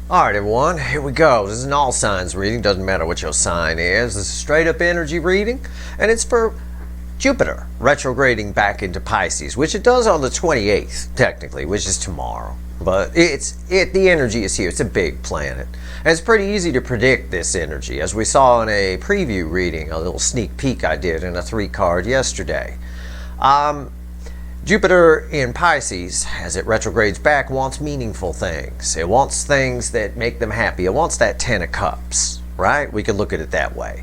Alright everyone, here we go. This is an all signs reading. Doesn't matter what your sign is. This is a straight up energy reading, and it's for Jupiter retrograding back into Pisces, which it does on the 28th, technically, which is tomorrow. But the energy is here. It's a big planet. And it's pretty easy to predict this energy, as we saw in a preview reading, a little sneak peek I did in a 3-card yesterday. Jupiter in Pisces, as it retrogrades back, wants meaningful things. It wants things that make them happy. It wants that 10 of Cups, right? We could look at it that way.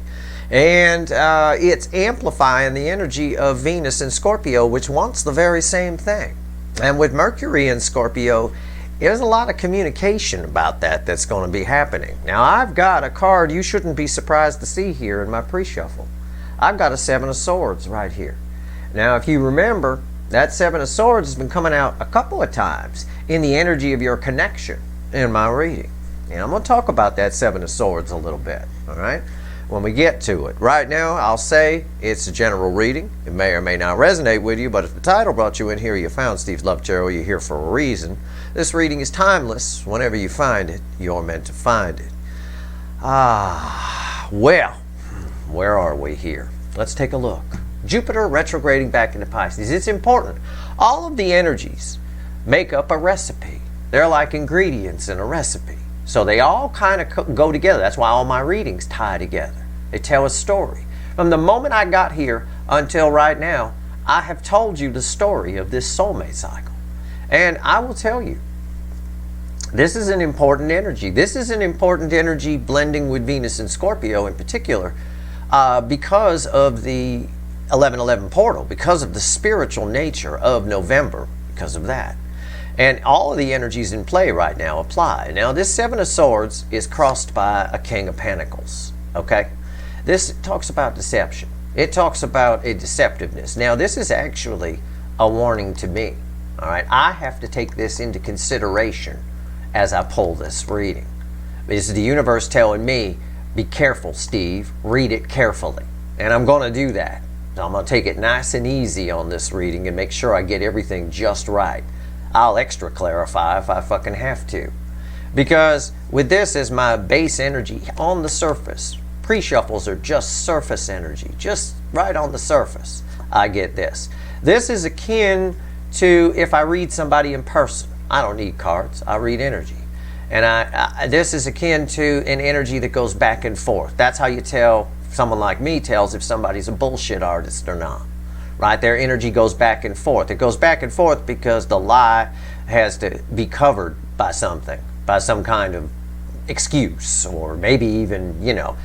And it's amplifying the energy of Venus in Scorpio, which wants the very same thing. And with Mercury in Scorpio, there's a lot of communication about that's going to be happening. Now, I've got a card you shouldn't be surprised to see here in my pre-shuffle. I've got a 7 of Swords right here. Now, if you remember, that 7 of Swords has been coming out a couple of times in the energy of your connection in my reading. And I'm going to talk about that 7 of Swords a little bit, all right, when we get to it. Right now, I'll say it's a general reading. It may or may not resonate with you, but if the title brought you in here, you found Steve's Love Tarot, you're here for a reason. This reading is timeless. Whenever you find it, you're meant to find it. Well, where are we here? Let's take a look. Jupiter retrograding back into Pisces. It's important. All of the energies make up a recipe. They're like ingredients in a recipe. So they all kind of go together. That's why all my readings tie together. They tell a story. From the moment I got here until right now, I have told you the story of this soulmate cycle. And I will tell you, this is an important energy. This is an important energy blending with Venus and Scorpio in particular because of the 1111 portal, because of the spiritual nature of November, because of that. And all of the energies in play right now apply. Now, this 7 of Swords is crossed by a King of Pentacles, okay? This talks about deception. It talks about a deceptiveness. Now, this is actually a warning to me, all right? I have to take this into consideration as I pull this reading. This is the universe telling me, be careful, Steve, read it carefully. And I'm going to do that. So I'm going to take it nice and easy on this reading and make sure I get everything just right. I'll extra clarify if I fucking have to. Because with this as my base energy on the surface, pre-shuffles are just surface energy, just right on the surface. I get this. This is akin to if I read somebody in person. I don't need cards. I read energy. And this is akin to an energy that goes back and forth. That's how you tell, someone like me tells if somebody's a bullshit artist or not, right? Their energy goes back and forth. It goes back and forth because the lie has to be covered by something, by some kind of excuse, or maybe even, you know,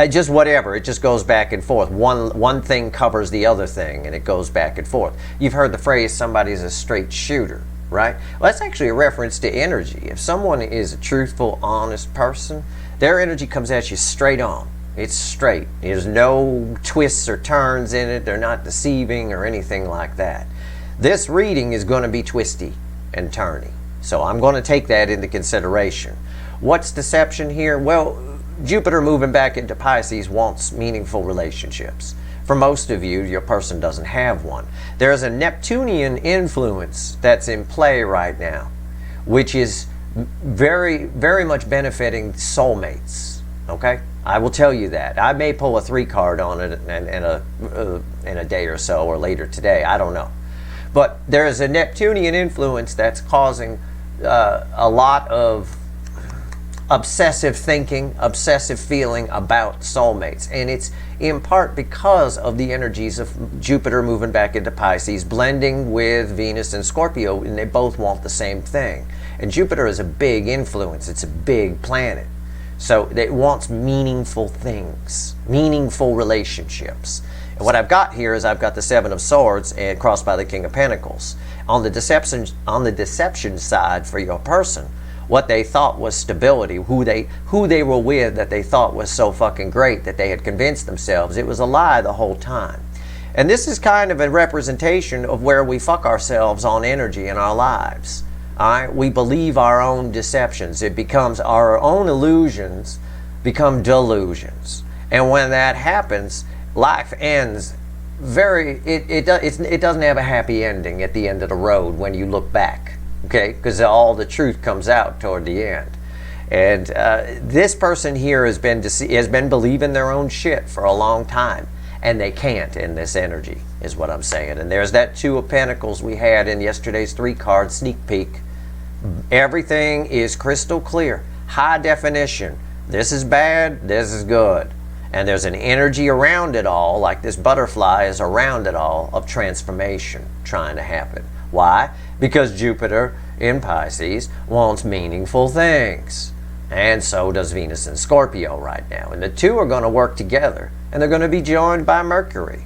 just whatever. It just goes back and forth. One thing covers the other thing, and it goes back and forth. You've heard the phrase, somebody's a straight shooter, right? Well, that's actually a reference to energy. If someone is a truthful, honest person, their energy comes at you straight on. It's straight. There's no twists or turns in it. They're not deceiving or anything like that. This reading is going to be twisty and turny. So I'm going to take that into consideration. What's deception here? Well, Jupiter moving back into Pisces wants meaningful relationships. For most of you, your person doesn't have one. There's a Neptunian influence that's in play right now, which is very, very much benefiting soulmates. Okay? I will tell you that. I may pull a 3-card on it in a day or so, or later today. I don't know. But there is a Neptunian influence that's causing a lot of obsessive thinking, obsessive feeling about soulmates. And it's in part because of the energies of Jupiter moving back into Pisces, blending with Venus and Scorpio, and they both want the same thing. And Jupiter is a big influence. It's a big planet. So it wants meaningful things, meaningful relationships. And what I've got here is I've got the 7 of Swords and crossed by the King of Pentacles. On the deception side for your person, what they thought was stability, who they were with that they thought was so fucking great that they had convinced themselves, it was a lie the whole time. And this is kind of a representation of where we fuck ourselves on energy in our lives. All right? We believe our own deceptions. It becomes our own illusions become delusions. And when that happens, life ends it doesn't have a happy ending at the end of the road when you look back. Okay, because all the truth comes out toward the end. And this person here has been believing their own shit for a long time, and they can't in this energy, is what I'm saying. And there's that Two of Pentacles we had in yesterday's 3-card sneak peek. Everything is crystal clear, high definition. This is bad, this is good. And there's an energy around it all, like this butterfly is around it all, of transformation trying to happen. Why? Because Jupiter in Pisces wants meaningful things. And so does Venus in Scorpio right now. And the two are going to work together, and they're going to be joined by Mercury.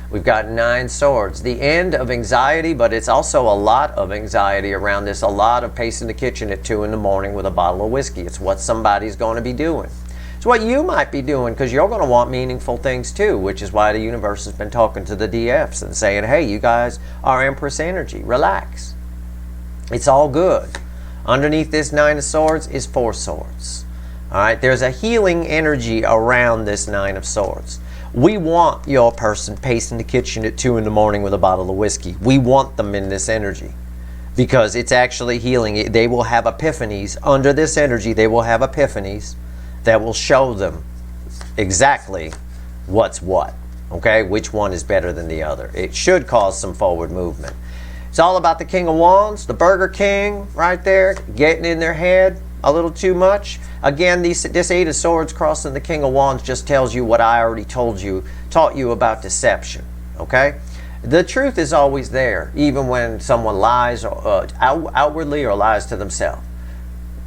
We've got 9 swords, the end of anxiety, but it's also a lot of anxiety around this, a lot of pacing the kitchen at 2 in the morning with a bottle of whiskey. It's what somebody's going to be doing. It's what you might be doing, because you're going to want meaningful things too, which is why the universe has been talking to the DFs and saying, hey, you guys are Empress energy, relax. It's all good. Underneath this 9 of swords is 4 swords. All right, there's a healing energy around this 9 of swords. We want your person pacing the kitchen at 2 in the morning with a bottle of whiskey. We want them in this energy because it's actually healing. They will have epiphanies. Under this energy, they will have epiphanies that will show them exactly what's what, okay? Which one is better than the other. It should cause some forward movement. It's all about the King of Wands, the Burger King right there, getting in their head a little too much. Again, this 8 of Swords crossing the King of Wands just tells you what I already taught you about deception, okay? The truth is always there, even when someone lies outwardly or lies to themselves.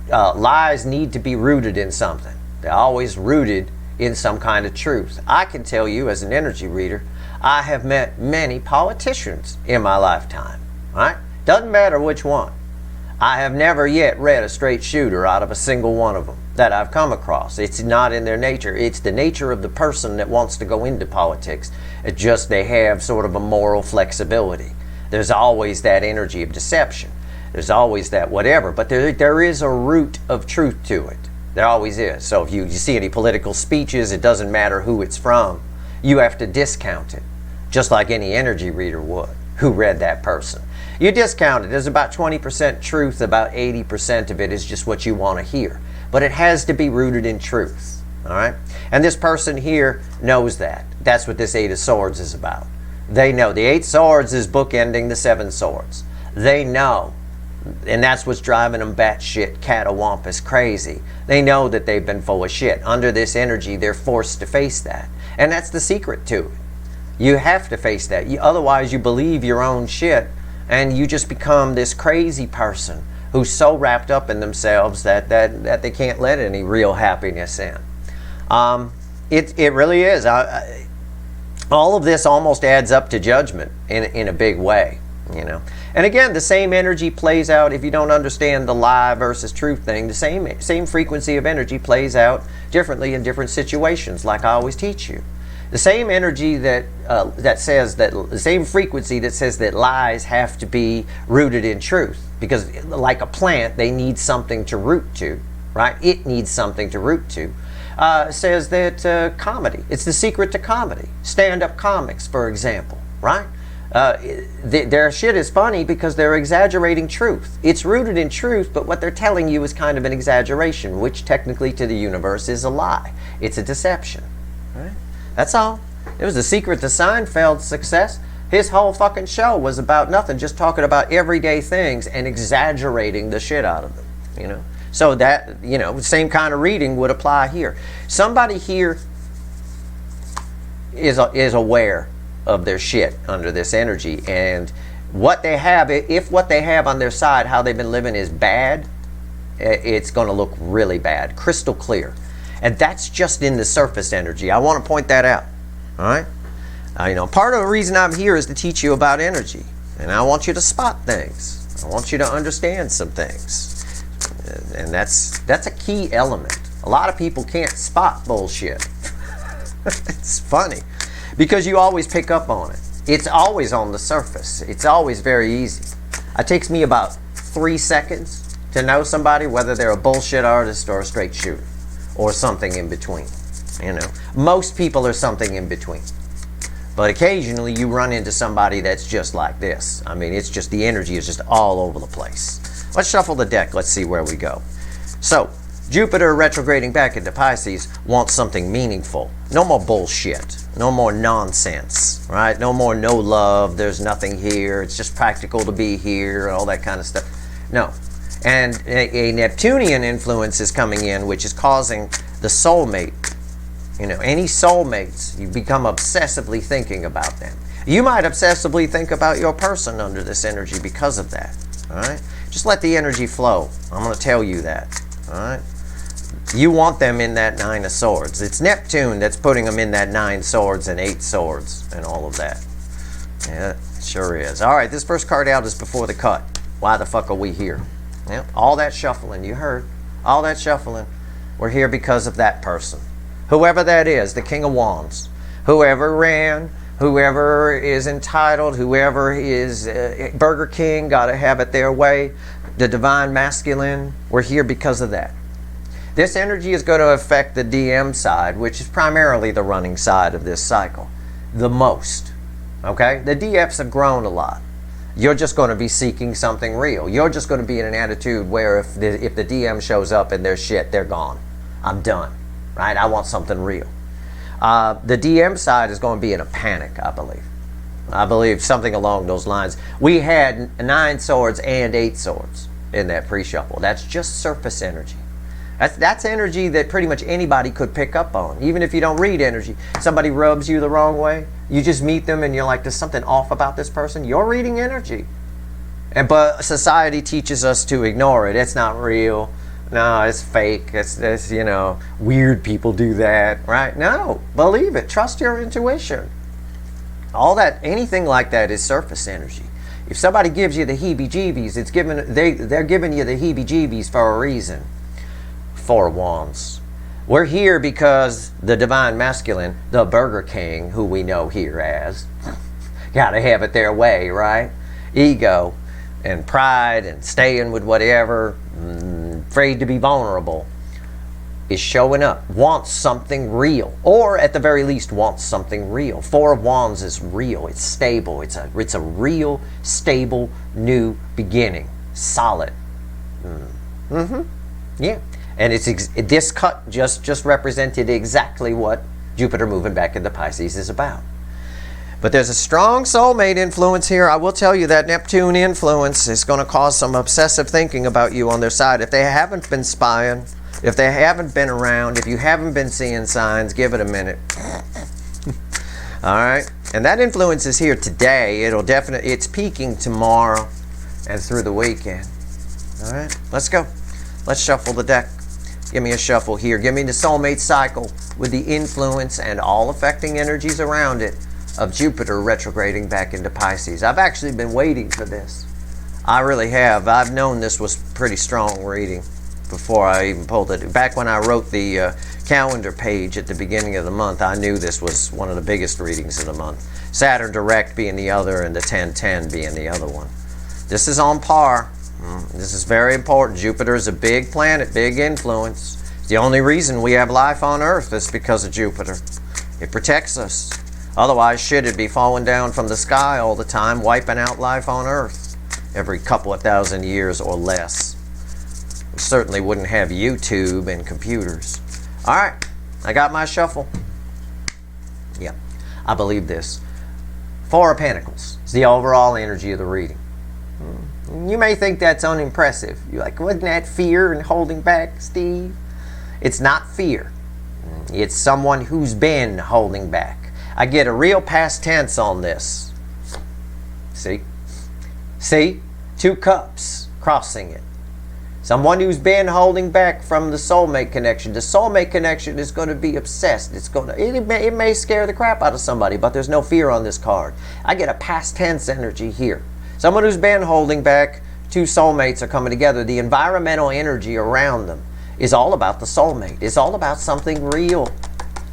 Lies need to be rooted in something. They're always rooted in some kind of truth. I can tell you as an energy reader, I have met many politicians in my lifetime, right? Doesn't matter which one. I have never yet read a straight shooter out of a single one of them that I've come across. It's not in their nature. It's the nature of the person that wants to go into politics. It's just they have sort of a moral flexibility. There's always that energy of deception. There's always that whatever, but there is a root of truth to it. There always is. So if you see any political speeches, it doesn't matter who it's from. You have to discount it, just like any energy reader would who read that person. You discount it. There's about 20% truth, about 80% of it is just what you want to hear. But it has to be rooted in truth, all right? And this person here knows that. That's what this 8 of Swords is about. They know. The 8 Swords is bookending the 7 Swords. They know. And that's what's driving them batshit catawampus crazy. They know that they've been full of shit. Under this energy, they're forced to face that. And that's the secret to it. You have to face that. Otherwise, you believe your own shit, and you just become this crazy person who's so wrapped up in themselves that they can't let any real happiness in. It really is. All of this almost adds up to judgment in a big way, you know. And again, the same energy plays out. If you don't understand the lie versus truth thing, the same frequency of energy plays out differently in different situations, like I always teach you. The same energy that says that, the same frequency that says that lies have to be rooted in truth, because like a plant, they need something to root to, right? It needs something to root to. Says that comedy, it's the secret to comedy. Stand-up comics, for example, right? Their shit is funny because they're exaggerating truth. It's rooted in truth, but what they're telling you is kind of an exaggeration, which technically to the universe is a lie. It's a deception, right? That's all. It was the secret to Seinfeld's success. His whole fucking show was about nothing, just talking about everyday things and exaggerating the shit out of them, you know. So that, you know, same kind of reading would apply here. Somebody here is aware of their shit under this energy, and what they have, if what they have on their side, how they've been living, is bad, it's going to look really bad, crystal clear. And that's just in the surface energy. I want to point that out. All right? You know, part of the reason I'm here is to teach you about energy. And I want you to spot things. I want you to understand some things. And that's a key element. A lot of people can't spot bullshit. It's funny. Because you always pick up on it. It's always on the surface. It's always very easy. It takes me about 3 seconds to know somebody, whether they're a bullshit artist or a straight shooter, or something in between. You know, most people are something in between. But occasionally you run into somebody that's just like this. I mean, it's just, the energy is just all over the place. Let's shuffle the deck. Let's see where we go. So, Jupiter retrograding back into Pisces wants something meaningful. No more bullshit. No more nonsense, right? No more no love, there's nothing here, it's just practical to be here, all that kind of stuff. No. And a Neptunian influence is coming in, which is causing the soulmate. You know, any soulmates, you become obsessively thinking about them. You might obsessively think about your person under this energy because of that, all right? Just let the energy flow. I'm going to tell you that, all right? You want them in that 9 of Swords. It's Neptune that's putting them in that 9 swords and 8 swords and all of that. Yeah, it sure is. All right, this first card out is Before the Cut. Why the fuck are we here? Yeah, all that shuffling, you heard. All that shuffling. We're here because of that person. Whoever that is, the King of Wands. Whoever ran, whoever is entitled, whoever is Burger King, got to have it their way. The Divine Masculine, we're here because of that. This energy is going to affect the DM side, which is primarily the running side of this cycle, the most. Okay? The DFs have grown a lot. You're just going to be seeking something real. You're just going to be in an attitude where if the DM shows up and they're shit, they're gone. I'm done. Right? I want something real. The DM side is going to be in a panic, I believe. I believe something along those lines. We had 9 swords and 8 swords in that pre-shuffle. That's just surface energy. That's energy that pretty much anybody could pick up on. Even if you don't read energy, somebody rubs you the wrong way, you just meet them and you're like, there's something off about this person. You're reading energy. But society teaches us to ignore it. It's not real. No, it's fake. It's you know, weird people do that, right? No, believe it. Trust your intuition. All that, anything like that is surface energy. If somebody gives you the heebie-jeebies, they're giving you the heebie-jeebies for a reason. 4 of Wands. We're here because the Divine Masculine, the Burger King, who we know here as, gotta have it their way, right? Ego and pride and staying with whatever, afraid to be vulnerable, is showing up, wants something real, or at the very least wants something real. 4 of Wands is real, it's stable, it's a real, stable, new beginning, solid. Yeah. And this cut just represented exactly what Jupiter moving back into Pisces is about. But there's a strong soulmate influence here. I will tell you that Neptune influence is going to cause some obsessive thinking about you on their side. If they haven't been spying, if they haven't been around, if you haven't been seeing signs, give it a minute. All right? And that influence is here today. It's peaking tomorrow and through the weekend. All right? Let's go. Let's shuffle the deck. Give me a shuffle here. Give me the soulmate cycle with the influence and all affecting energies around it of Jupiter retrograding back into Pisces. I've actually been waiting for this. I really have. I've known this was pretty strong reading before I even pulled it. Back when I wrote the calendar page at the beginning of the month, I knew this was one of the biggest readings of the month. Saturn direct being the other and the 10-10 being the other one. This is on par. This is very important. Jupiter is a big planet, big influence. It's the only reason we have life on Earth is because of Jupiter. It protects us. Otherwise, shit would be falling down from the sky all the time, wiping out life on Earth every couple of thousand years or less. We certainly wouldn't have YouTube and computers. All right, I got my shuffle. Yeah, I believe this. 4 of Pentacles is the overall energy of the reading. You may think that's unimpressive. You're like, wasn't that fear and holding back, Steve? It's not fear. It's someone who's been holding back. I get a real past tense on this. See? See? 2 cups crossing it. Someone who's been holding back from the soulmate connection. The soulmate connection is going to be obsessed. It may scare the crap out of somebody, but there's no fear on this card. I get a past tense energy here. Someone who's been holding back, 2 soulmates are coming together. The environmental energy around them is all about the soulmate. It's all about something real,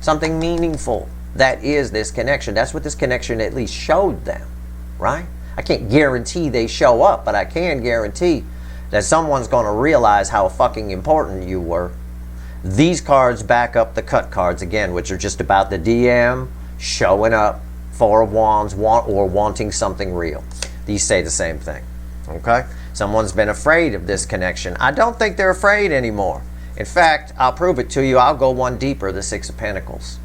something meaningful. That is this connection. That's what this connection at least showed them, right? I can't guarantee they show up, but I can guarantee that someone's going to realize how fucking important you were. These cards back up the cut cards again, which are just about the DM showing up, 4 of Wands, or wanting something real. These say the same thing, okay? Someone's been afraid of this connection. I don't think they're afraid anymore. In fact, I'll prove it to you. I'll go one deeper, the Six of Pentacles.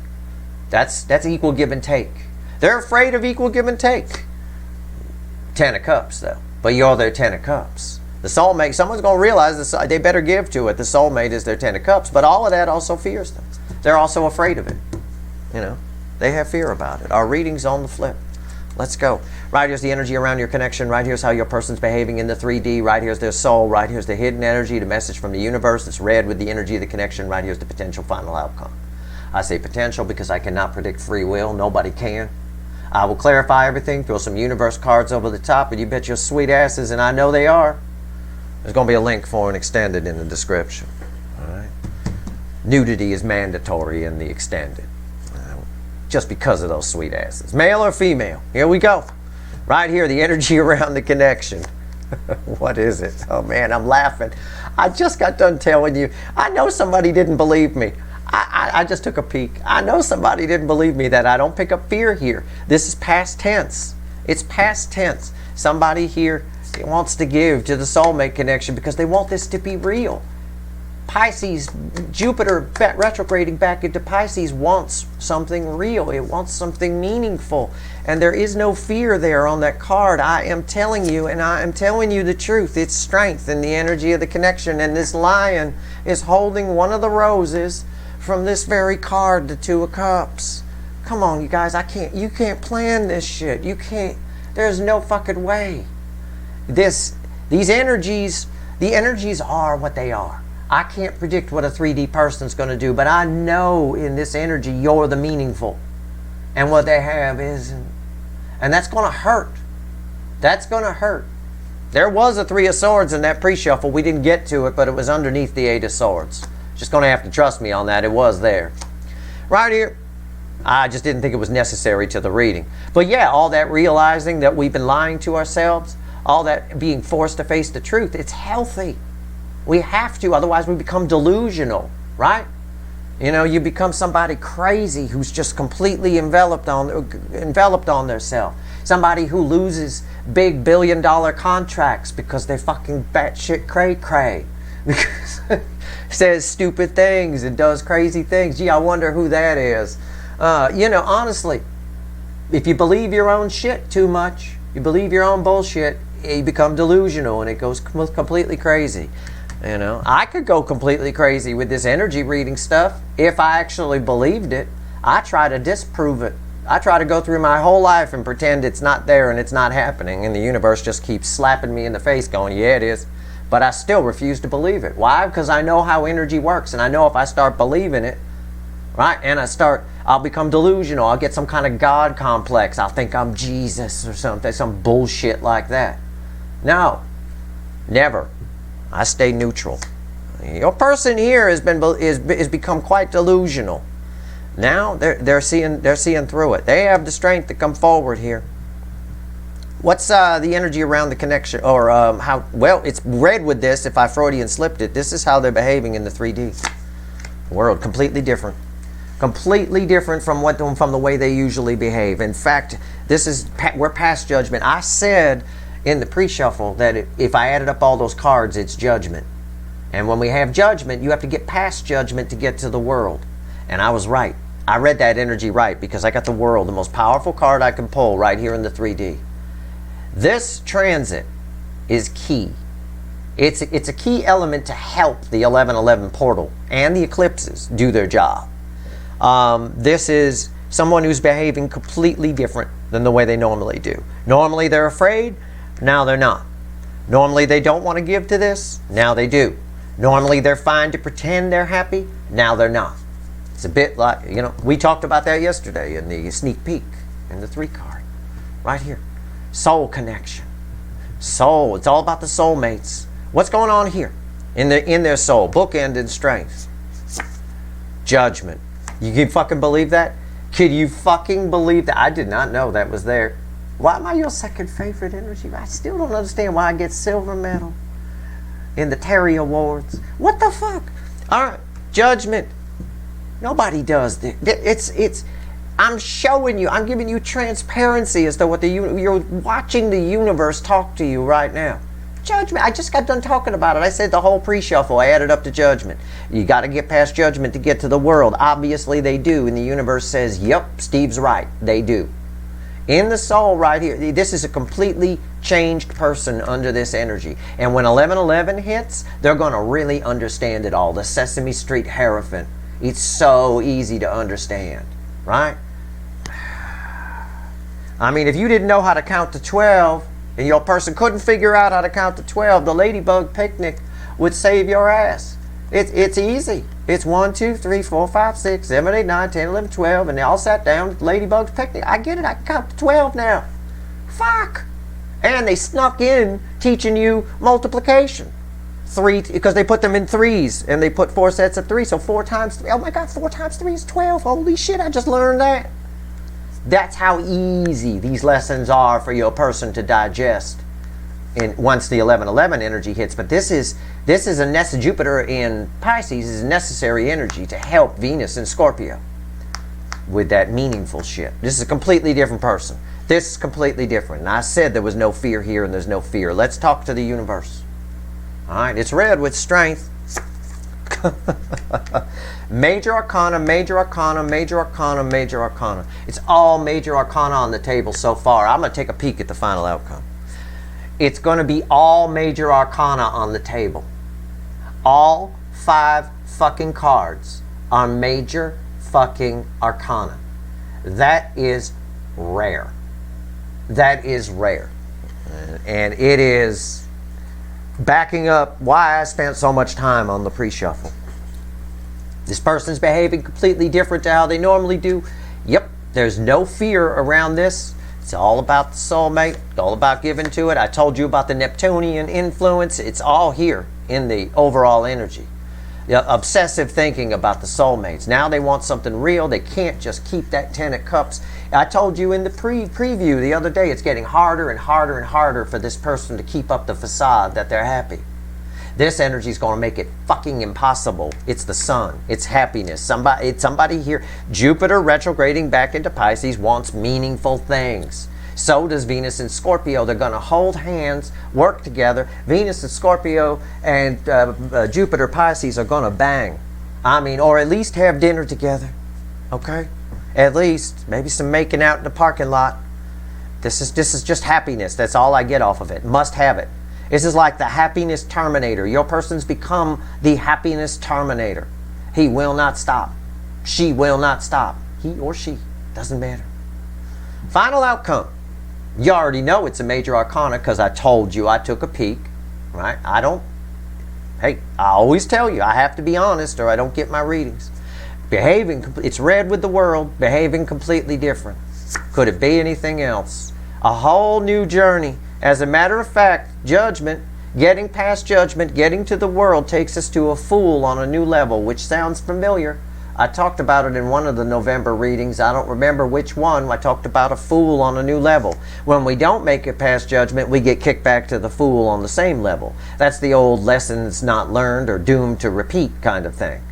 That's equal give and take. They're afraid of equal give and take. Ten of Cups, though. But you're their Ten of Cups. The soulmate, someone's going to realize this, they better give to it. The soulmate is their Ten of Cups. But all of that also fears them. They're also afraid of it. You know, they have fear about it. Our reading's on the flip. Let's go. Right here's the energy around your connection. Right here's how your person's behaving in the 3D. Right here's their soul. Right here's the hidden energy, the message from the universe. It's red with the energy of the connection. Right here's the potential final outcome. I say potential because I cannot predict free will. Nobody can. I will clarify everything, throw some universe cards over the top, and you bet your sweet asses, and I know they are. There's going to be a link for an extended in the description. All right. Nudity is mandatory in the extended. Just because of those sweet asses. Male or female? Here we go. Right here, the energy around the connection. What is it? Oh man, I'm laughing. I just got done telling you. I know somebody didn't believe me. I just took a peek. I know somebody didn't believe me that I don't pick up fear here. This is past tense. It's past tense. Somebody here wants to give to the soulmate connection because they want this to be real. Pisces, Jupiter retrograding back into Pisces wants something real. It wants something meaningful. And there is no fear there on that card. I am telling you, and I am telling you the truth. It's strength in the energy of the connection. And this lion is holding one of the roses from this very card, the Two of Cups. Come on, you guys, you can't plan this shit. You can't, there's no fucking way. These energies, the energies are what they are. I can't predict what a 3D person's going to do, but I know in this energy you're the meaningful. And what they have isn't. And that's going to hurt. That's going to hurt. There was a Three of Swords in that pre-shuffle. We didn't get to it, but it was underneath the Eight of Swords. Just going to have to trust me on that. It was there. Right here. I just didn't think it was necessary to the reading. But yeah, all that realizing that we've been lying to ourselves, all that being forced to face the truth, it's healthy. We have to, otherwise we become delusional, right? You know, you become somebody crazy who's just completely enveloped on their self. Somebody who loses big billion-dollar contracts because they're fucking batshit cray-cray. Because says stupid things and does crazy things. Gee, I wonder who that is. You know, honestly, if you believe your own shit too much, you believe your own bullshit, you become delusional and it goes completely crazy. You know, I could go completely crazy with this energy reading stuff if I actually believed it. I try to disprove it. I try to go through my whole life and pretend it's not there and it's not happening, and the universe just keeps slapping me in the face going, yeah, it is. But I still refuse to believe it. Why? Because I know how energy works, and I know if I start believing it, right, and I'll become delusional. I'll get some kind of God complex. I'll think I'm Jesus or something, some bullshit like that. No, never. I stay neutral. Your person here has become quite delusional. Now they're seeing through it. They have the strength to come forward here. What's the energy around the connection, or how? Well, it's red with this. If I Freudian slipped it, this is how they're behaving in the 3D world. Completely different. Completely different from the way they usually behave. In fact, we're past judgment. I said in the pre-shuffle that if I added up all those cards, it's judgment. And when we have judgment, you have to get past judgment to get to the world. And I was right. I read that energy right because I got the world, the most powerful card I can pull right here in the 3D. This transit is key. It's a key element to help the 1111 portal and the eclipses do their job. This is someone who's behaving completely different than the way they normally do. Normally they're afraid. Now they're not. Normally they don't want to give to this. Now they do. Normally they're fine to pretend they're happy. Now they're not. It's a bit like, you know, we talked about that yesterday in the sneak peek in the 3 card. Right here. Soul connection. Soul. It's all about the soulmates. What's going on here? In their soul. Bookended strength. Judgment. You can fucking believe that? Could you fucking believe that? I did not know that was there. Why am I your second favorite energy? I still don't understand why I get silver medal in the Terry Awards. What the fuck? All right. Judgment. Nobody does this. I'm showing you. I'm giving you transparency as to what you're watching the universe talk to you right now. Judgment. I just got done talking about it. I said the whole pre-shuffle, I added up to Judgment. You got to get past Judgment to get to the World. Obviously they do, and the universe says, yep, Steve's right. They do. In the soul right here, this is a completely changed person under this energy. And when 1111 hits, they're going to really understand it all. The Sesame Street Hierophant. It's so easy to understand, right? I mean, if you didn't know how to count to 12, and your person couldn't figure out how to count to 12, the Ladybug Picnic would save your ass. It's easy. It's 1, 2, 3, 4, 5, 6, 7, 8, 9, 10, 11, 12, and they all sat down at Ladybug's Picnic. I get it. I can count to 12 now. Fuck. And they snuck in teaching you multiplication. 3, because they put them in threes, and they put 4 sets of 3. So 4 times 3. Oh my God, 4 times 3 is 12. Holy shit, I just learned that. That's how easy these lessons are for your person to digest once the 1111 energy hits. But this is a Jupiter in Pisces is necessary energy to help Venus in Scorpio with that meaningful shit. This is a completely different person. This is completely different. And I said there was no fear here, and there's no fear. Let's talk to the universe. All right, it's red with strength. Major Arcana, Major Arcana, Major Arcana, Major Arcana. It's all Major Arcana on the table so far. I'm going to take a peek at the final outcome. It's going to be all Major Arcana on the table. All 5 fucking cards are Major fucking Arcana. That is rare. That is rare. And it is backing up why I spent so much time on the pre-shuffle. This person's behaving completely different to how they normally do. Yep, there's no fear around this. It's all about the soulmate, all about giving to it. I told you about the Neptunian influence. It's all here in the overall energy. The obsessive thinking about the soulmates. Now they want something real. They can't just keep that 10 of cups. I told you in the preview the other day, it's getting harder and harder and harder for this person to keep up the facade that they're happy. This energy is going to make it fucking impossible. It's the sun. It's happiness. Somebody here, Jupiter retrograding back into Pisces wants meaningful things. So does Venus and Scorpio. They're going to hold hands, work together. Venus and Scorpio and Jupiter Pisces are going to bang. I mean, or at least have dinner together. Okay? At least. Maybe some making out in the parking lot. This is just happiness. That's all I get off of it. Must have it. This is like the happiness terminator. Your person's become the happiness terminator. He will not stop. She will not stop. He or she. Doesn't matter. Final outcome. You already know it's a Major Arcana because I told you. I took a peek. Right? Hey, I always tell you. I have to be honest or I don't get my readings. It's red with the World. Behaving completely different. Could it be anything else? A whole new journey. As a matter of fact, Judgment, getting past Judgment, getting to the World takes us to a Fool on a new level, which sounds familiar. I talked about it in one of the November readings. I don't remember which one. I talked about a Fool on a new level. When we don't make it past Judgment, we get kicked back to the Fool on the same level. That's the old lessons not learned or doomed to repeat kind of thing.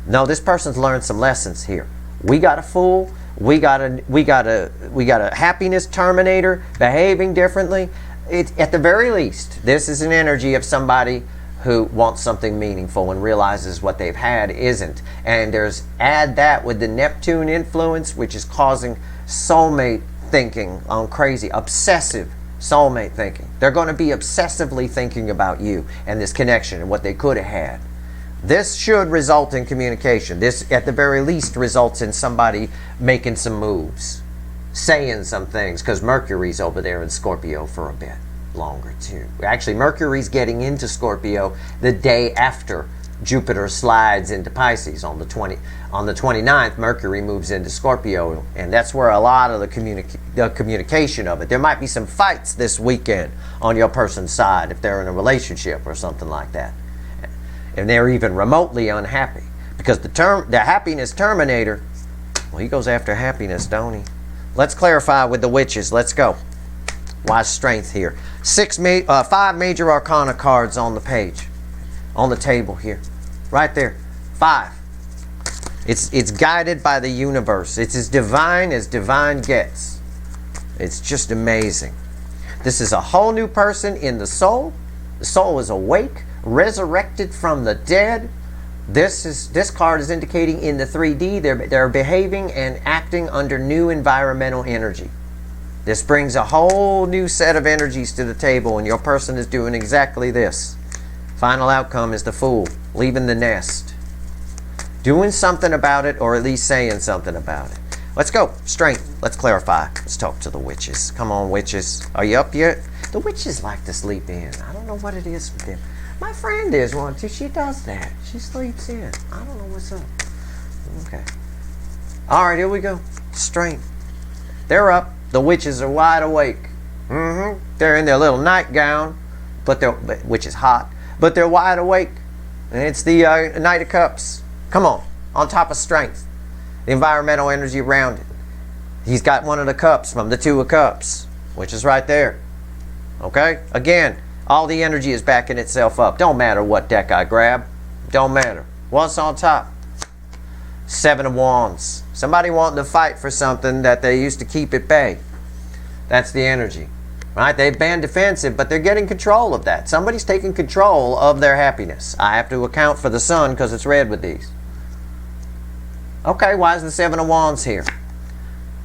No, this person's learned some lessons here. We got a Fool. We got a happiness terminator behaving differently. At the very least, this is an energy of somebody who wants something meaningful and realizes what they've had isn't. And add that with the Neptune influence, which is causing soulmate thinking on crazy, obsessive soulmate thinking. They're going to be obsessively thinking about you and this connection and what they could have had. This should result in communication. This, at the very least, results in somebody making some moves. Saying some things, because Mercury's over there in Scorpio for a bit longer too. Actually, Mercury's getting into Scorpio the day after Jupiter slides into Pisces on the 29th. Mercury moves into Scorpio, and that's where a lot of the communication of it. There might be some fights this weekend on your person's side if they're in a relationship or something like that, and they're even remotely unhappy because the happiness terminator. Well, he goes after happiness, don't he? Let's clarify with the witches. Let's go. Wise strength here. 5 Major Arcana cards on the page. On the table here. Right there. 5. It's guided by the universe. It's as divine gets. It's just amazing. This is a whole new person in the soul. The soul is awake, resurrected from the dead. This card is indicating in the 3D they're behaving and acting under new environmental energy. This brings a whole new set of energies to the table, and your person is doing exactly this. Final outcome is the Fool, leaving the nest. Doing something about it, or at least saying something about it. Let's go. Strength. Let's clarify. Let's talk to the witches. Come on, witches. Are you up yet? The witches like to sleep in. I don't know what it is with them. My friend is one too. She does that. She sleeps in. I don't know what's up. Okay. All right, here we go. Strength. They're up. The witches are wide awake. They're in their little nightgown, which is hot, but they're wide awake. And it's the Knight of Cups. Come on top of strength. The environmental energy around it. He's got one of the cups from the Two of Cups, which is right there. Okay? Again, all the energy is backing itself up. Don't matter what deck I grab. Don't matter. What's on top? Seven of Wands. Somebody wanting to fight for something that they used to keep at bay. That's the energy. Right? They've been defensive, but they're getting control of that. Somebody's taking control of their happiness. I have to account for the sun because it's red with these. Okay, why is the Seven of Wands here?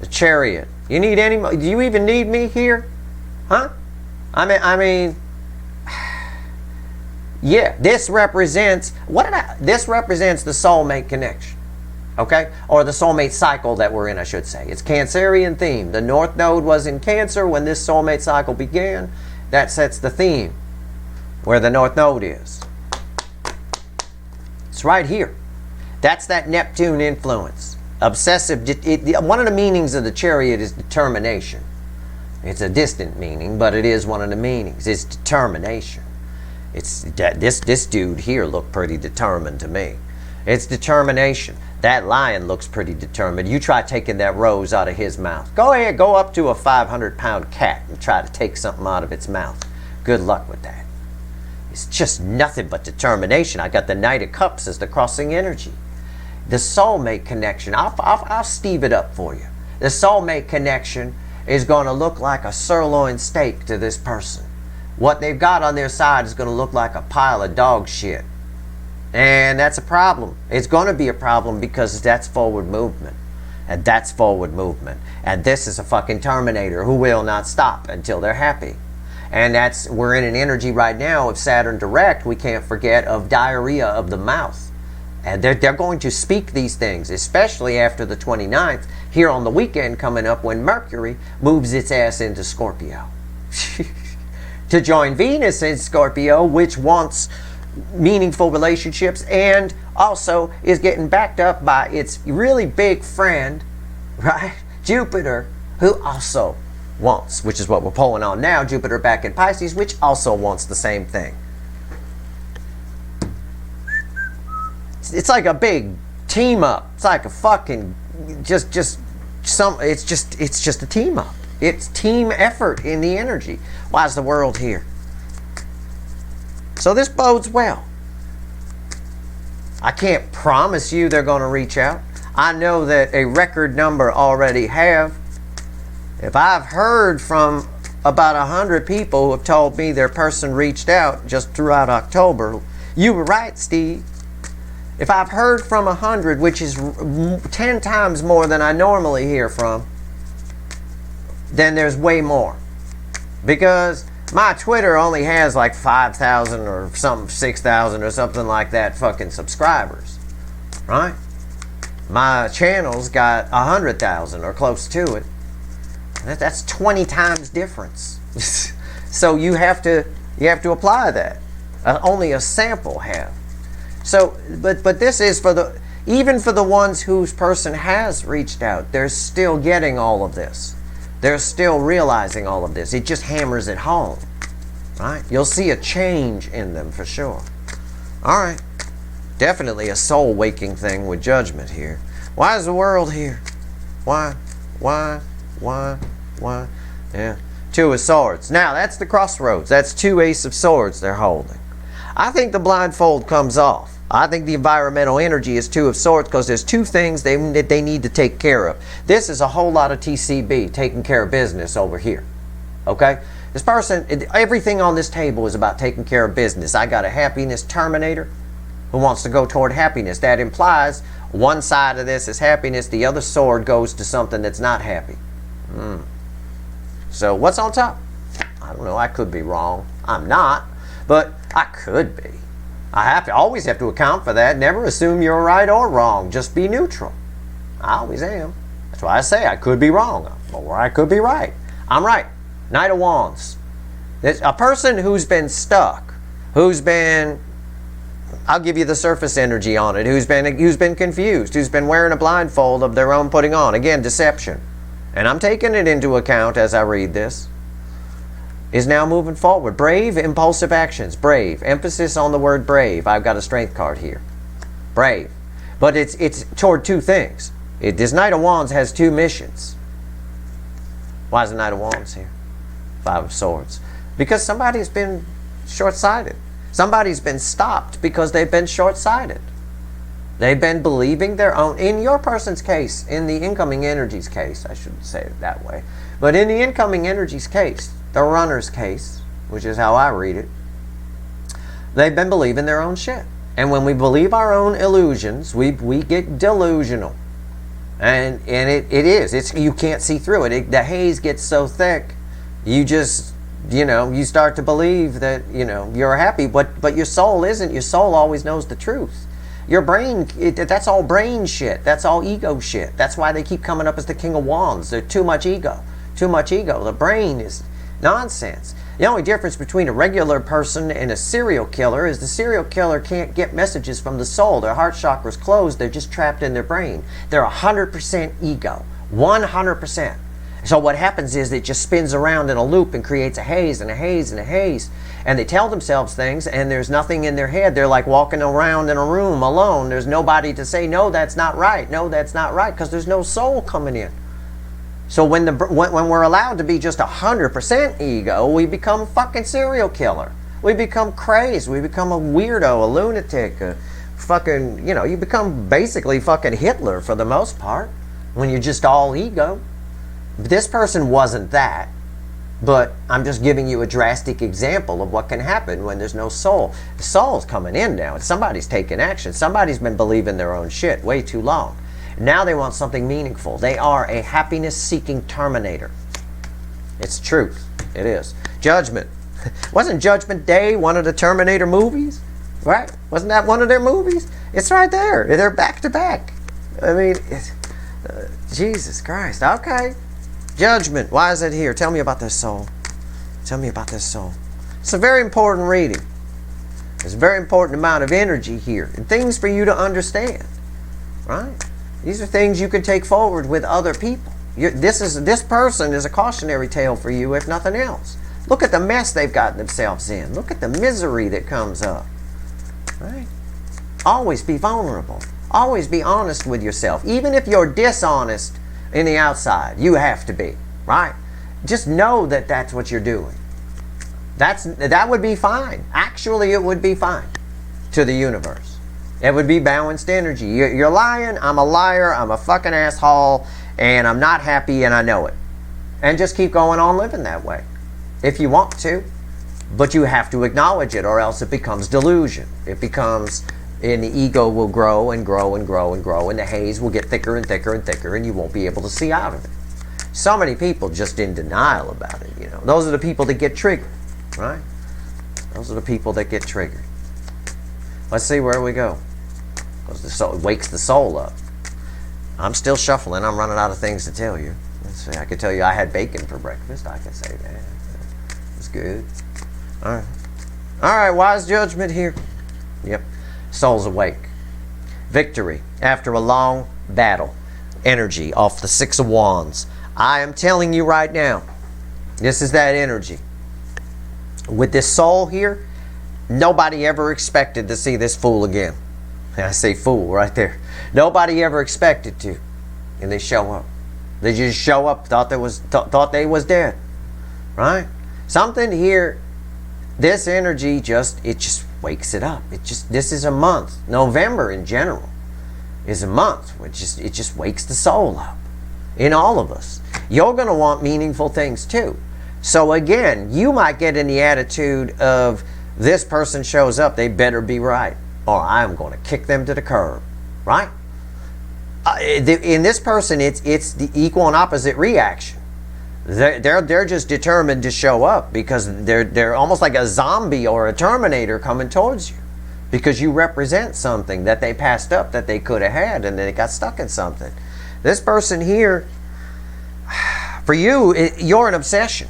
The Chariot. Do you even need me here? Huh? I mean, yeah, this represents, this represents the soulmate connection. Okay? Or the soulmate cycle that we're in, I should say. It's Cancerian theme. The North Node was in Cancer when this soulmate cycle began. That sets the theme where the North Node is. It's right here. That's that Neptune influence. Obsessive. One of the meanings of the Chariot is determination. It's a distant meaning, but it is one of the meanings. It's determination. It's this dude here looked pretty determined to me. It's determination. That lion looks pretty determined. You try taking that rose out of his mouth. Go ahead, go up to a 500-pound cat and try to take something out of its mouth. Good luck with that. It's just nothing but determination. I got the Knight of Cups as the crossing energy. The soulmate connection, I'll steve it up for you. The soulmate connection is going to look like a sirloin steak to this person. What they've got on their side is going to look like a pile of dog shit. And that's a problem. It's going to be a problem because that's forward movement. And that's forward movement. And this is a fucking Terminator who will not stop until they're happy. And we're in an energy right now of Saturn direct, we can't forget, of diarrhea of the mouth. And they're going to speak these things, especially after the 29th, here on the weekend coming up when Mercury moves its ass into Scorpio. To join Venus in Scorpio, which wants meaningful relationships and also is getting backed up by its really big friend, right? Jupiter, who also wants, which is what we're pulling on now, Jupiter back in Pisces, which also wants the same thing. It's like a big team up. It's like a fucking it's just a team up. It's team effort in the energy. Why is the world here? So this bodes well. I can't promise you they're going to reach out. I know that a record number already have. If I've heard from about 100 people who have told me their person reached out just throughout October, you were right, Steve. If I've heard from 100, which is 10 times more than I normally hear from, then there's way more. Because my Twitter only has like 5,000 or something, 6,000 or something like that fucking subscribers, right? My channel's got 100,000 or close to it. That's 20 times difference. So you have to apply that. Only a sample have. So, but this is even for the ones whose person has reached out, they're still getting all of this. They're still realizing all of this. It just hammers it home, right? You'll see a change in them for sure. All right. Definitely a soul-waking thing with judgment here. Why is the world here? Why? Yeah. Two of Swords. Now, that's the crossroads. That's two Ace of Swords they're holding. I think the blindfold comes off. I think the environmental energy is Two of Swords because there's two things they need to take care of. This is a whole lot of TCB, taking care of business over here. Okay? This person, everything on this table is about taking care of business. I got a happiness Terminator who wants to go toward happiness. That implies one side of this is happiness, the other sword goes to something that's not happy. So what's on top? I don't know, I could be wrong. I'm not, but I could be. I always have to account for that. Never assume you're right or wrong. Just be neutral. I always am. That's why I say I could be wrong, or I could be right. I'm right. Knight of Wands. There's a person who's been stuck, who's been, I'll give you the surface energy on it, who's been confused, who's been wearing a blindfold of their own putting on. Again, deception. And I'm taking it into account as I read this. Is now moving forward. Brave, impulsive actions. Brave. Emphasis on the word brave. I've got a strength card here. Brave. But it's toward two things. This Knight of Wands has two missions. Why is the Knight of Wands here? Five of Swords. Because somebody's been short-sighted. Somebody's been stopped because they've been short-sighted. They've been believing their own, in your person's case, in the incoming energies case, I shouldn't say it that way, but in the incoming energies case, the runner's case, which is how I read it, they've been believing their own shit. And when we believe our own illusions, we get delusional. And it is. You can't see through it. The haze gets so thick, you just, you start to believe that, you're happy, but your soul isn't. Your soul always knows the truth. Your brain, that's all brain shit. That's all ego shit. That's why they keep coming up as the King of Wands. There's too much ego. Too much ego. The brain is nonsense. The only difference between a regular person and a serial killer is the serial killer can't get messages from the soul. Their heart chakra's closed. They're just trapped in their brain. They're 100% ego. 100%. So what happens is it just spins around in a loop and creates a haze and a haze and a haze. And they tell themselves things and there's nothing in their head. They're like walking around in a room alone. There's nobody to say, no, that's not right. No, that's not right. Because there's no soul coming in. So when we're allowed to be just 100% ego, we become fucking serial killer. We become crazed. We become a weirdo, a lunatic, a fucking, you become basically fucking Hitler for the most part when you're just all ego. This person wasn't that, but I'm just giving you a drastic example of what can happen when there's no soul. The soul's coming in now. Somebody's taking action. Somebody's been believing their own shit way too long. Now they want something meaningful. They are a happiness-seeking Terminator. It's truth. It is. Judgment. Wasn't Judgment Day one of the Terminator movies? Right? Wasn't that one of their movies? It's right there. They're back to back. I mean, Jesus Christ. Okay. Judgment. Why is it here? Tell me about this soul. Tell me about this soul. It's a very important reading. There's a very important amount of energy here and things for you to understand. Right? These are things you can take forward with other people. This person is a cautionary tale for you, if nothing else. Look at the mess they've gotten themselves in. Look at the misery that comes up. Right? Always be vulnerable. Always be honest with yourself. Even if you're dishonest in the outside, you have to be. Right? Just know that that's what you're doing. That would be fine. Actually, it would be fine to the universe. It would be balanced energy. You're lying, I'm a liar, I'm a fucking asshole, and I'm not happy and I know it. And just keep going on living that way. If you want to. But you have to acknowledge it or else it becomes delusion. It becomes, and the ego will grow and grow and grow and grow and the haze will get thicker and thicker and thicker and you won't be able to see out of it. So many people just in denial about it, Those are the people that get triggered, right? Those are the people that get triggered. Let's see where we go. Because the soul, it wakes the soul up. I'm still shuffling. I'm running out of things to tell you. Let's see. I could tell you I had bacon for breakfast. I can say that. It's good. All right. All right. Wise judgment here. Yep. Soul's awake. Victory after a long battle. Energy off the Six of Wands. I am telling you right now, this is that energy. With this soul here, nobody ever expected to see this fool again. And I say fool right there. Nobody ever expected to. And they show up. They just show up, thought they was dead. Right? Something here, this energy it just wakes it up. This is a month. November in general is a month. It just wakes the soul up. In all of us. You're going to want meaningful things too. So again, you might get in the attitude of, this person shows up, they better be right, or I'm going to kick them to the curb, right? In this person, it's the equal and opposite reaction. They're just determined to show up because they're almost like a zombie or a Terminator coming towards you, because you represent something that they passed up that they could have had, and they got stuck in something. This person here, for you, you're an obsession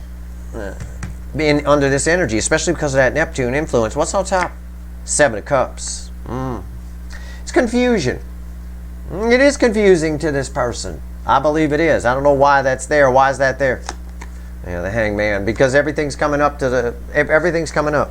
being under this energy, especially because of that Neptune influence. What's on top? 7 of Cups. It's confusion. It is confusing to this person. I believe it is. I don't know why that's there. Why is that there? Yeah, the Hangman. Because everything's coming up everything's coming up.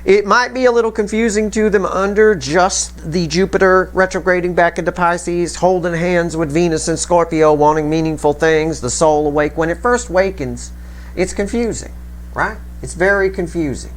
It might be a little confusing to them under just the Jupiter retrograding back into Pisces, holding hands with Venus and Scorpio, wanting meaningful things, the soul awake. When it first wakens, it's confusing, right? It's very confusing.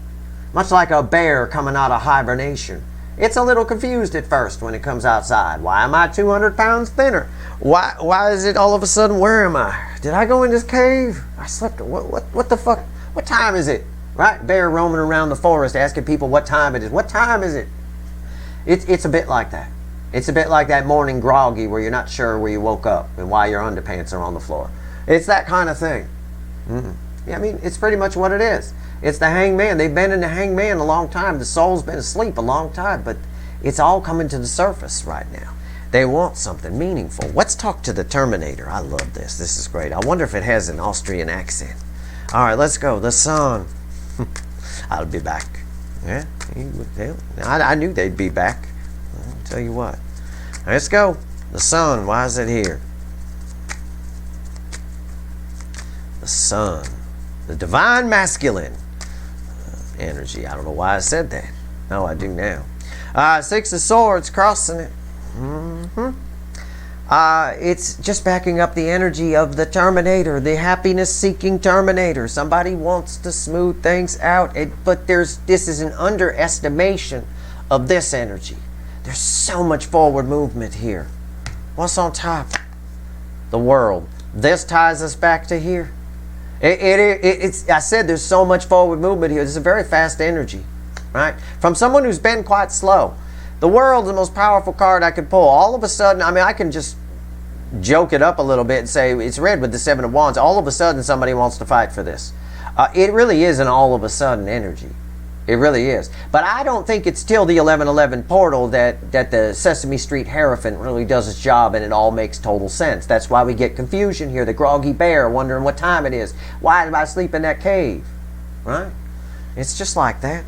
Much like a bear coming out of hibernation. It's a little confused at first when it comes outside. Why am I 200 pounds thinner? Why is it all of a sudden, where am I? Did I go in this cave? I slept. What the fuck? What time is it? Right? Bear roaming around the forest asking people what time it is. What time is it? It's a bit like that. It's a bit like that morning groggy where you're not sure where you woke up and why your underpants are on the floor. It's that kind of thing. Yeah, I mean, it's pretty much what it is. It's the Hangman. They've been in the Hangman a long time. The soul's been asleep a long time, but it's all coming to the surface right now. They want something meaningful. Let's talk to the Terminator. I love this. This is great. I wonder if it has an Austrian accent. All right, let's go. The Sun. I'll be back. Yeah, I knew they'd be back. I'll tell you what. Let's go. The Sun. Why is it here? The Sun. The divine masculine energy. I don't know why I said that. No, I do now. 6 of Swords, crossing it. It's just backing up the energy of the Terminator, the happiness-seeking Terminator. Somebody wants to smooth things out, but this is an underestimation of this energy. There's so much forward movement here. What's on top? The World. This ties us back to here. I said there's so much forward movement here. This is a very fast energy, right? From someone who's been quite slow. The World's the most powerful card I could pull. All of a sudden, I mean, I can just joke it up a little bit and say it's red with the 7 of Wands. All of a sudden, somebody wants to fight for this. It really is an all of a sudden energy. It really is. But I don't think it's till the 1111 portal that the Sesame Street Hierophant really does its job and it all makes total sense. That's why we get confusion here. The groggy bear wondering what time it is. Why did I sleep in that cave? Right? It's just like that.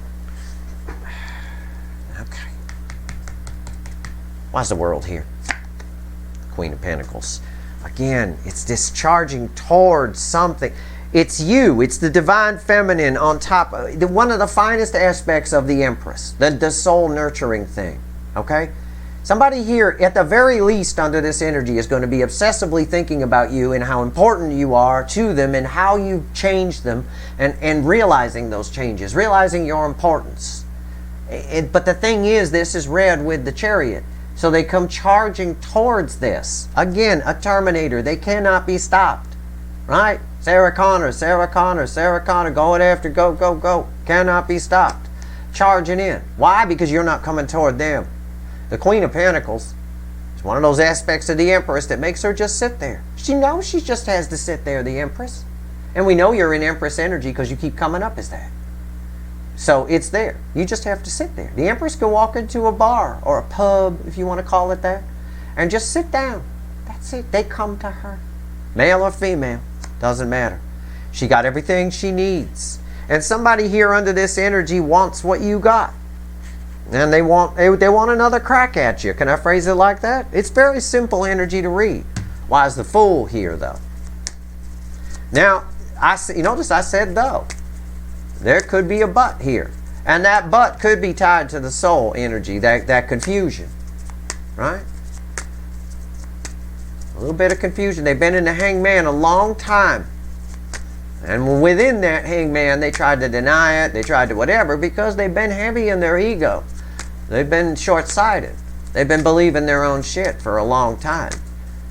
Okay. Why's the World here? Queen of Pentacles. Again, it's discharging towards something. It's you. It's the divine feminine on top. One of the finest aspects of the Empress. The soul nurturing thing. Okay? Somebody here, at the very least under this energy, is going to be obsessively thinking about you and how important you are to them and how you change them and realizing those changes. Realizing your importance. But the thing is, this is red with the Chariot. So they come charging towards this. Again, a Terminator. They cannot be stopped. Right? Sarah Connor, going after, go. Cannot be stopped. Charging in. Why? Because you're not coming toward them. The Queen of Pentacles is one of those aspects of the Empress that makes her just sit there. She knows she just has to sit there, the Empress. And we know you're in Empress energy because you keep coming up as that. So it's there. You just have to sit there. The Empress can walk into a bar or a pub, if you want to call it that, and just sit down. That's it. They come to her. Male or female. Doesn't matter. She got everything she needs. And somebody here under this energy wants what you got. And they want another crack at you. Can I phrase it like that? It's very simple energy to read. Why is the Fool here, though? Now, you notice I said though. There could be a but here. And that but could be tied to the soul energy, that confusion. Right? A little bit of confusion. They've been in the Hangman a long time. And within that Hangman, they tried to deny it. They tried to whatever because they've been heavy in their ego. They've been short-sighted. They've been believing their own shit for a long time.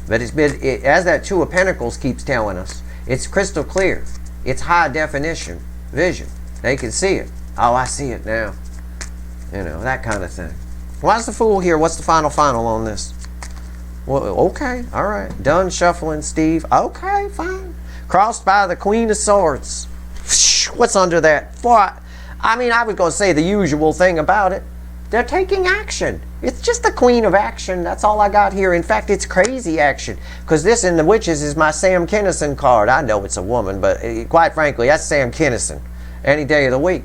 But it's been, as that Two of Pentacles keeps telling us, it's crystal clear. It's high definition vision. They can see it. Oh, I see it now. You know, that kind of thing. Why's the Fool here? What's the final on this? Well, okay, all right. Done shuffling, Steve. Okay, fine. Crossed by the Queen of Swords. What's under that? What? I mean, I was going to say the usual thing about it. They're taking action. It's just the Queen of Action. That's all I got here. In fact, it's crazy action. Because this in the Witches is my Sam Kinison card. I know it's a woman, but quite frankly, that's Sam Kinison. Any day of the week.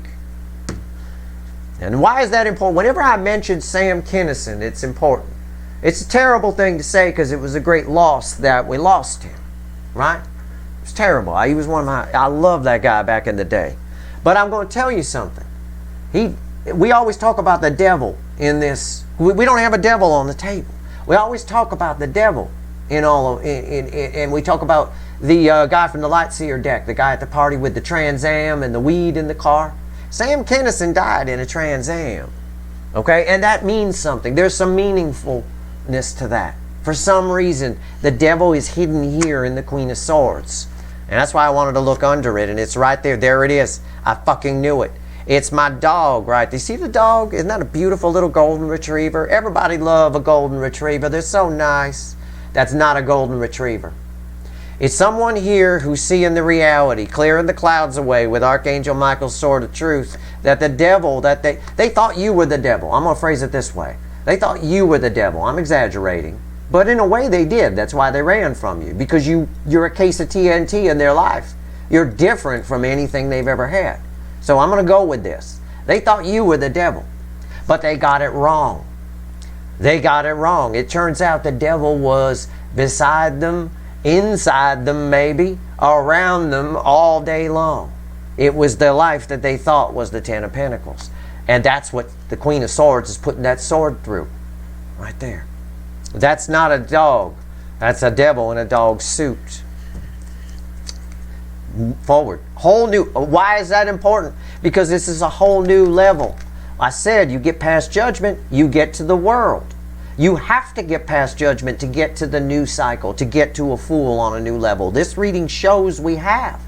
And why is that important? Whenever I mention Sam Kinison, it's important. It's a terrible thing to say because it was a great loss that we lost him. Right? It was terrible. He was one of my... I loved that guy back in the day. But I'm going to tell you something. We always talk about the devil in this. We don't have a devil on the table. We always talk about the devil in all of, and we talk about the guy from the Lightseer deck, the guy at the party with the Trans Am and the weed in the car. Sam Kinison died in a Trans Am. Okay? And that means something. There's some meaningfulness to that. For some reason, the devil is hidden here in the Queen of Swords. And that's why I wanted to look under it. And it's right there. There it is. I fucking knew it. It's my dog, right? Do you see the dog? Isn't that a beautiful little golden retriever? Everybody love a golden retriever. They're so nice. That's not a golden retriever. It's someone here who's seeing the reality, clearing the clouds away with Archangel Michael's sword of truth, that the devil, that they thought you were the devil. I'm going to phrase it this way. They thought you were the devil. I'm exaggerating. But in a way they did. That's why they ran from you. Because you're a case of TNT in their life. You're different from anything they've ever had. So I'm going to go with this. They thought you were the devil, but they got it wrong. They got it wrong. It turns out the devil was beside them, inside them maybe, around them all day long. It was the life that they thought was the Ten of Pentacles. And that's what the Queen of Swords is putting that sword through. Right there. That's not a dog. That's a devil in a dog suit. Forward. Whole new. Why is that important? Because this is a whole new level. I said you get past judgment, you get to the world. You have to get past judgment to get to the new cycle, to get to a Fool on a new level. This reading shows we have.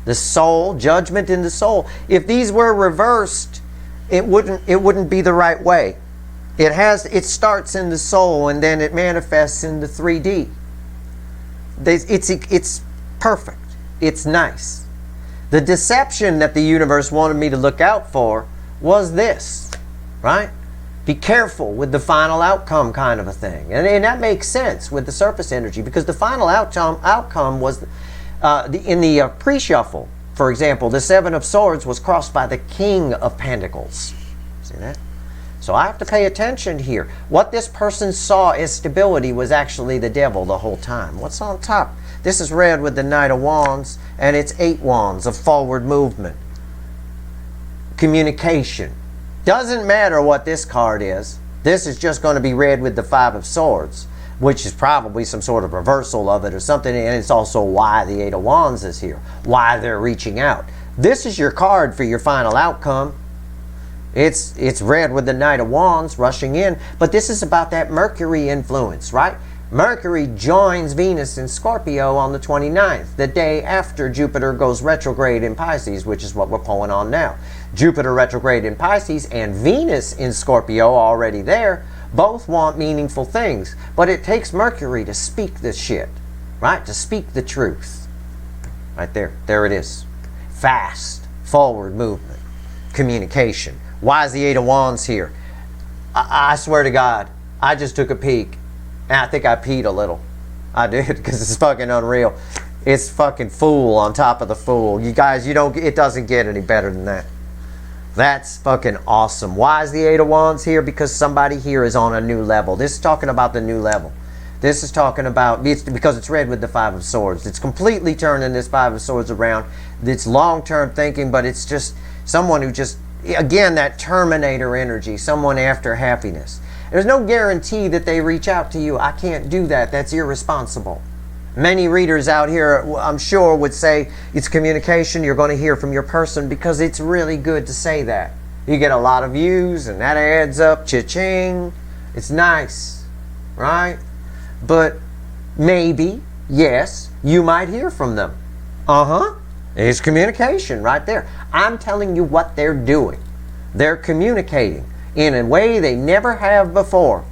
The soul, judgment in the soul. If these were reversed, it wouldn't be the right way. It starts in the soul and then it manifests in the 3D. It's perfect. It's nice. The deception that the universe wanted me to look out for was this, right? Be careful with the final outcome kind of a thing. And that makes sense with the surface energy because the final outcome was in the pre-shuffle, for example, the Seven of Swords was crossed by the King of Pentacles. See that? So I have to pay attention here. What this person saw as stability was actually the devil the whole time. What's on top? This is read with the Knight of Wands, and it's 8 wands of forward movement. Communication. Doesn't matter what this card is. This is just going to be read with the 5 of Swords, which is probably some sort of reversal of it or something, and it's also why the 8 of Wands is here, why they're reaching out. This is your card for your final outcome. It's read with the Knight of Wands rushing in, but this is about that Mercury influence, right? Mercury joins Venus in Scorpio on the 29th, the day after Jupiter goes retrograde in Pisces, which is what we're pulling on now. Jupiter retrograde in Pisces and Venus in Scorpio already there, both want meaningful things, but it takes Mercury to speak this shit, right? To speak the truth. Right there. There it is. Fast, forward movement, communication. Why is the 8 of Wands here? I swear to God, I just took a peek. And I think I peed a little. I did, because it's fucking unreal. It's fucking Fool on top of the Fool. You guys, it doesn't get any better than that. That's fucking awesome. Why is the 8 of Wands here? Because somebody here is on a new level. This is talking about the new level. This is talking about, because it's read with the 5 of Swords. It's completely turning this 5 of Swords around. It's long-term thinking, but it's just someone who just, again, that Terminator energy, someone after happiness. There's no guarantee that they reach out to you. I can't do that. That's irresponsible. Many readers out here, I'm sure, would say it's communication. You're going to hear from your person because it's really good to say that. You get a lot of views and that adds up. Cha-ching. It's nice, right? But maybe, yes, you might hear from them. Uh-huh. It's communication right there. I'm telling you what they're doing. They're communicating in a way they never have before,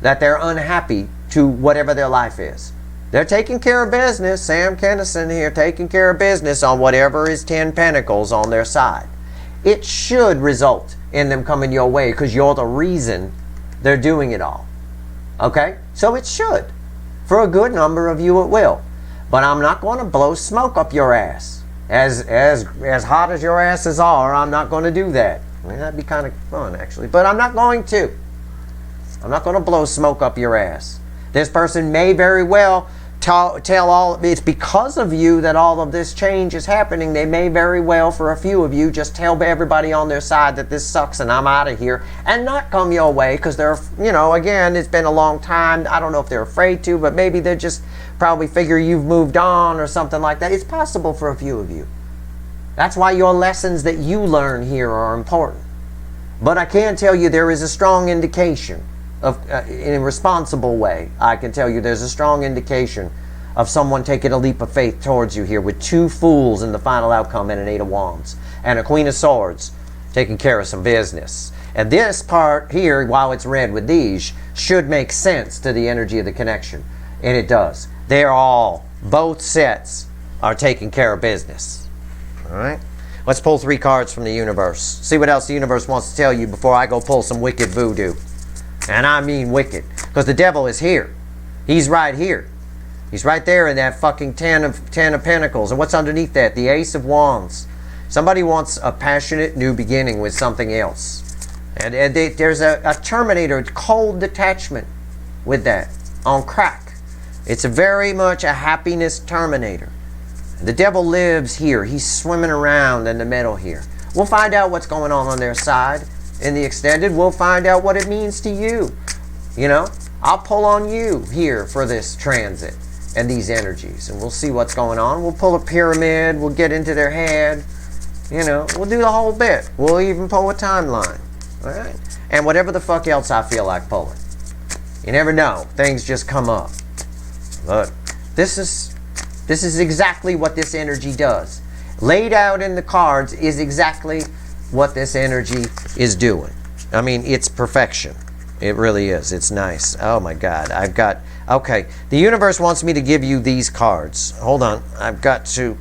that they're unhappy to whatever their life is. They're taking care of business. Sam Kennison here, taking care of business on whatever is 10 Pentacles on their side. It should result in them coming your way because you're the reason they're doing it all. Okay? So it should. For a good number of you it will. But I'm not going to blow smoke up your ass. As hot as your asses are, I'm not going to do that. I mean, that'd be kind of fun, actually. But I'm not going to. I'm not going to blow smoke up your ass. This person may very well tell all, it's because of you that all of this change is happening. They may very well, for a few of you, just tell everybody on their side that this sucks and I'm out of here, and not come your way because they're, you know, again, it's been a long time. I don't know if they're afraid to, but maybe they're just probably figure you've moved on or something like that. It's possible for a few of you. That's why your lessons that you learn here are important. But I can tell you there is a strong indication of, in a responsible way, I can tell you there's a strong indication of someone taking a leap of faith towards you here with 2 Fools in the final outcome and an 8 of Wands and a Queen of Swords taking care of some business. And this part here, while it's red with these, should make sense to the energy of the connection. And it does. They're all, both sets are taking care of business. All right? Let's pull 3 cards from the universe. See what else the universe wants to tell you before I go pull some wicked voodoo. And I mean wicked. Because the devil is here. He's right here. He's right there in that fucking 10 of Pentacles. And what's underneath that? The Ace of Wands. Somebody wants a passionate new beginning with something else. And there's a Terminator, cold detachment with that. On crack. It's very much a happiness Terminator. The devil lives here. He's swimming around in the middle here. We'll find out what's going on their side. In the extended, we'll find out what it means to you. You know, I'll pull on you here for this transit and these energies, and we'll see what's going on. We'll pull a pyramid. We'll get into their head. You know, we'll do the whole bit. We'll even pull a timeline. All right? And whatever the fuck else I feel like pulling. You never know. Things just come up. But this is exactly what this energy does. Laid out in the cards is exactly what this energy is doing. I mean, it's perfection. It really is. It's nice. Oh my God. I've got, okay. The universe wants me to give you these cards. Hold on. I've got to,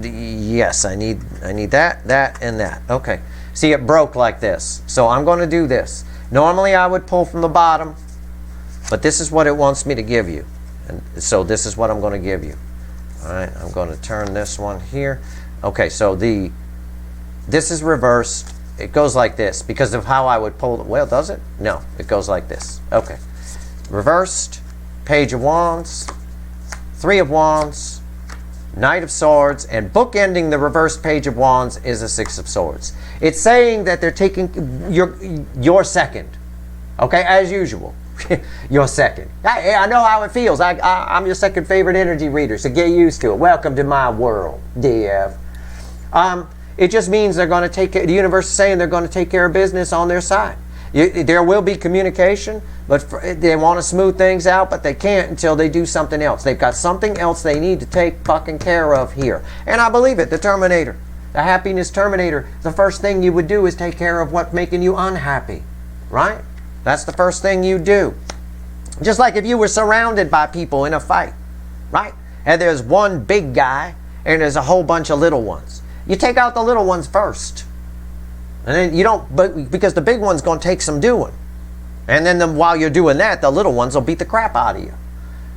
yes, I need that, and that. Okay. See, it broke like this. So I'm going to do this. Normally I would pull from the bottom, but this is what it wants me to give you. And so this is what I'm going to give you. All right. I'm going to turn this one here. Okay. So this is reversed. It goes like this because of how I would pull it. Well, does it? No, it goes like this. Okay. Reversed, Page of Wands, 3 of Wands, Knight of Swords, and bookending the reversed Page of Wands is a 6 of Swords. It's saying that they're taking your second. Okay, as usual. Your second. I know how it feels. I'm your second favorite energy reader, so get used to it. Welcome to my world, DF. It just means they're going to take care, the universe is saying they're going to take care of business on their side. There will be communication, but they want to smooth things out, but they can't until they do something else. They've got something else they need to take fucking care of here. And I believe it, the Terminator. The happiness Terminator, the first thing you would do is take care of what's making you unhappy. Right? That's the first thing you do. Just like if you were surrounded by people in a fight. Right? And there's one big guy, and there's a whole bunch of little ones. You take out the little ones first. And then you don't, because the big one's going to take some doing. And then while you're doing that, the little ones will beat the crap out of you.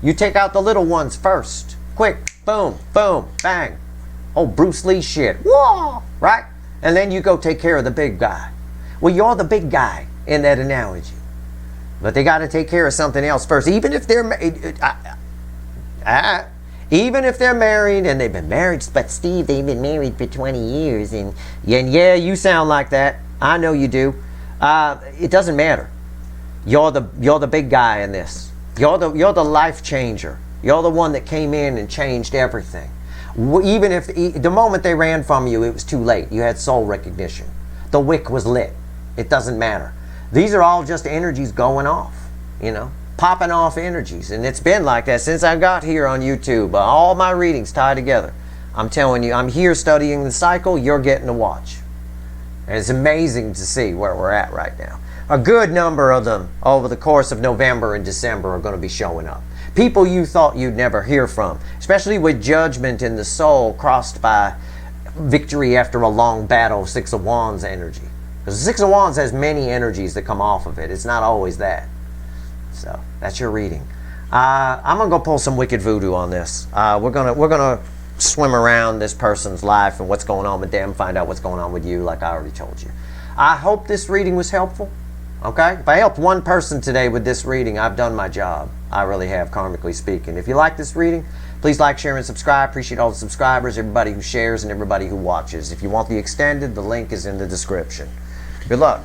You take out the little ones first. Quick, boom, boom, bang. Oh, Bruce Lee shit. Whoa! Right? And then you go take care of the big guy. Well, you're the big guy in that analogy. But they got to take care of something else first. Even if they're even if they're married, and they've been married, but Steve, they've been married for 20 years, and yeah, you sound like that. I know you do. It doesn't matter. You're the big guy in this. You're the life changer. You're the one that came in and changed everything. Even if the moment they ran from you, it was too late. You had soul recognition. The wick was lit. It doesn't matter. These are all just energies going off, you know. Popping off energies, and it's been like that since I got here on YouTube. All my readings tie together. I'm telling you, I'm here studying the cycle. You're getting to watch. And it's amazing to see where we're at right now. A good number of them over the course of November and December are going to be showing up. People you thought you'd never hear from, especially with judgment in the soul crossed by victory after a long battle, Six of Wands energy. Because the Six of Wands has many energies that come off of it. It's not always that. So that's your reading. I'm gonna go pull some wicked voodoo on this. We're gonna swim around this person's life and what's going on with them, find out what's going on with you, like I already told you. I hope this reading was helpful. Okay? If I helped one person today with this reading, I've done my job. I really have, karmically speaking. If you like this reading, please like, share, and subscribe. Appreciate all the subscribers, everybody who shares, and everybody who watches. If you want the extended, the link is in the description. Good luck.